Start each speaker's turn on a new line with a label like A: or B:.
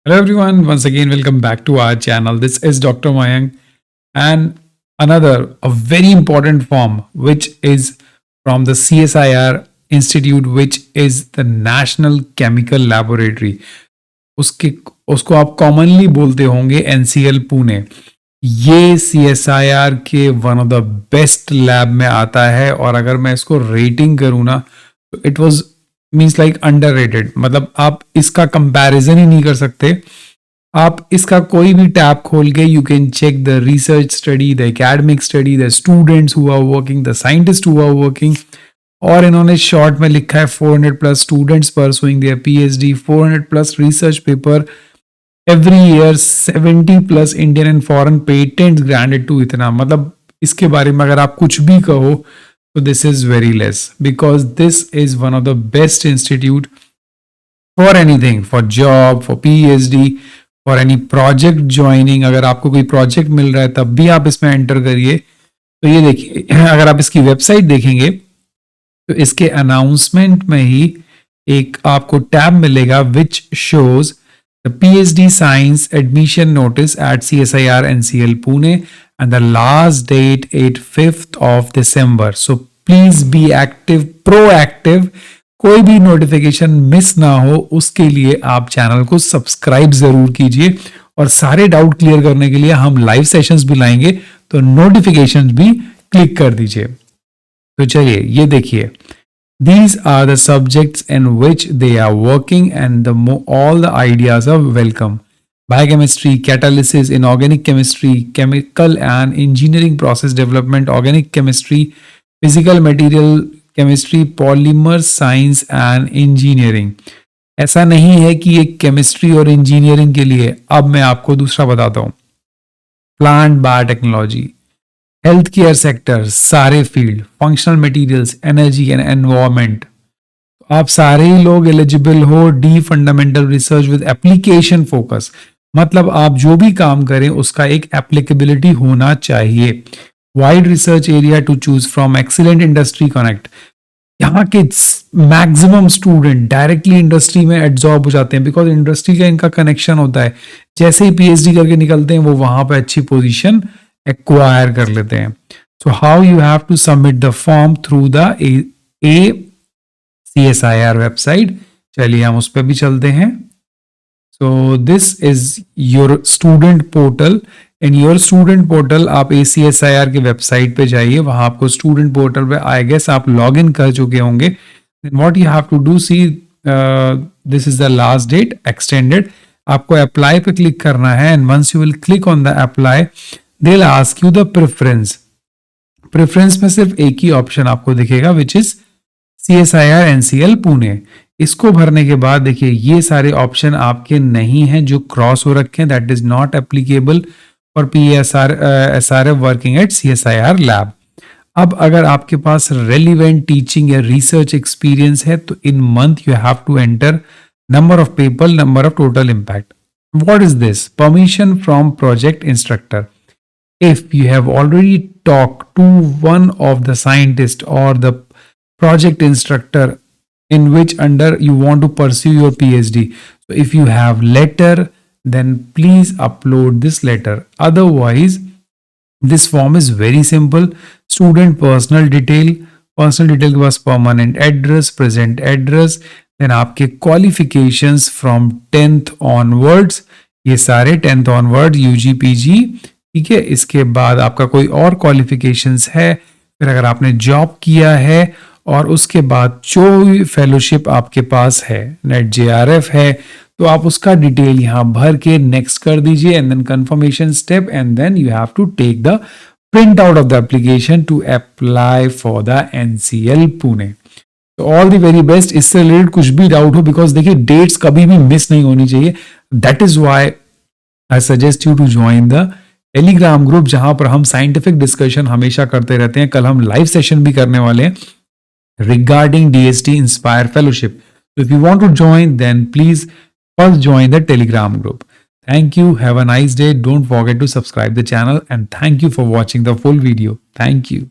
A: Hello everyone, once again welcome back to our channel. This is Dr. Mayank and another a very important form which is from the CSIR Institute, which is the National Chemical Laboratory. उसके उसको आप commonly बोलते होंगे NCL Pune. ये CSIR के one of the best lab में आता है और अगर मैं इसको रेटिंग करूँ ना तो it was means like underrated. मतलब आप इसका कंपैरिजन ही नहीं कर सकते. आप इसका कोई भी टैब खोल के you can check the research study, the academic study, the students who are working, the scientist who are working. और इन्होंने शॉर्ट में लिखा है 400 plus students pursuing their PhD, 400 plus research paper every year, 70 plus Indian and foreign patents granted to. इतना मतलब इसके बारे में अगर आप कुछ भी कहो so this is very less because this is one of the best institute for anything, for job, for PhD, for any project joining. अगर आपको कोई प्रोजेक्ट मिल रहा है तब भी आप इसमें एंटर करिए. तो ये देखिए, अगर आप इसकी वेबसाइट देखेंगे तो इसके अनाउंसमेंट में ही एक आपको टैब मिलेगा which shows the PhD Science admission notice at CSIR NCL Pune and the last date 5th of December. So please be active, proactive. कोई भी नोटिफिकेशन मिस ना हो उसके लिए आप चैनल को सब्सक्राइब जरूर कीजिए. और सारे डाउट क्लियर करने के लिए हम लाइव सेशंस भी लाएंगे, तो नोटिफिकेशंस भी क्लिक कर दीजिए. तो चलिए ये देखिए, these are the subjects in which they are working and all the ideas are welcome. Biochemistry, catalysis, inorganic chemistry, chemical and engineering process development, organic chemistry, physical material chemistry, polymer science and engineering. ऐसा नहीं है कि ये chemistry और engineering के लिए. अब मैं आपको दूसरा बताता हूँ. Plant biotechnology, health care sector, सारे field, functional materials, energy and environment. आप सारे ही लोग एलिजिबल हो. The fundamental research with application focus, मतलब आप जो भी काम करें उसका एक एप्लीकेबिलिटी होना चाहिए. Wide research area to choose from, excellent industry connect. यहाँ के मैक्सिमम स्टूडेंट डायरेक्टली इंडस्ट्री में एब्जॉर्ब हो जाते हैं बिकॉज इंडस्ट्री का इनका कनेक्शन होता है. जैसे ही PhD करके निकलते हैं वो वहां पे अच्छी पोजीशन एक्वायर कर लेते हैं. So how you have to submit the form through the CSIR website. चलिए हम उस पर भी चलते हैं. So this is your student portal. In your student portal आप CSIR की वेबसाइट पे जाइए. वहां आपको स्टूडेंट पोर्टल पे आई गेस आप लॉग इन कर चुके होंगे. Then what you have to do, see this is the last date extended. आपको अप्लाई पे क्लिक करना है and once you will click on the apply they will ask you the preference. Preference में सिर्फ एक ही ऑप्शन आपको दिखेगा which is CSIR NCL Pune. इसको भरने के बाद देखिए ये सारे ऑप्शन आपके नहीं हैं जो क्रॉस हो रखे हैं. That is not applicable for SRF working at CSIR lab. अब अगर आपके पास रेलिवेंट टीचिंग या रिसर्च एक्सपीरियंस है तो in month you have to enter number of people, number of total impact. What is this? Permission from project instructor. If you have already talked to one of the scientist or the project instructor in which under you want to pursue your PhD. So if you have letter, then please upload this letter. Otherwise, this form is very simple. Student personal detail के पास permanent address, present address, then आपके qualifications from 10th onwards. ये सारे 10th onwards UG PG. ठीक है. इसके बाद आपका कोई और क्वालिफिकेशंस है, फिर अगर आपने जॉब किया है और उसके बाद जो फेलोशिप आपके पास है, नेट JRF है, तो आप उसका डिटेल यहाँ भर के नेक्स्ट कर दीजिए and then confirmation step and then you have to take the print out of the application to apply for the NCL Pune. तो ऑल द वेरी बेस्ट. इससे रिलेटेड कुछ भी डाउट हो, बिकॉज देखिए डेट्स कभी भी मिस नहीं होनी चाहिए. That is why I suggest you to join the Telegram group, जहां पर हम साइंटिफिक डिस्कशन हमेशा करते रहते हैं. कल हम लाइव सेशन भी करने वाले हैं regarding DST Inspire Fellowship. So if you want to join, then please first join the Telegram group. Thank you. Have a nice day. Don't forget to subscribe the channel and thank you for watching the full video. Thank you.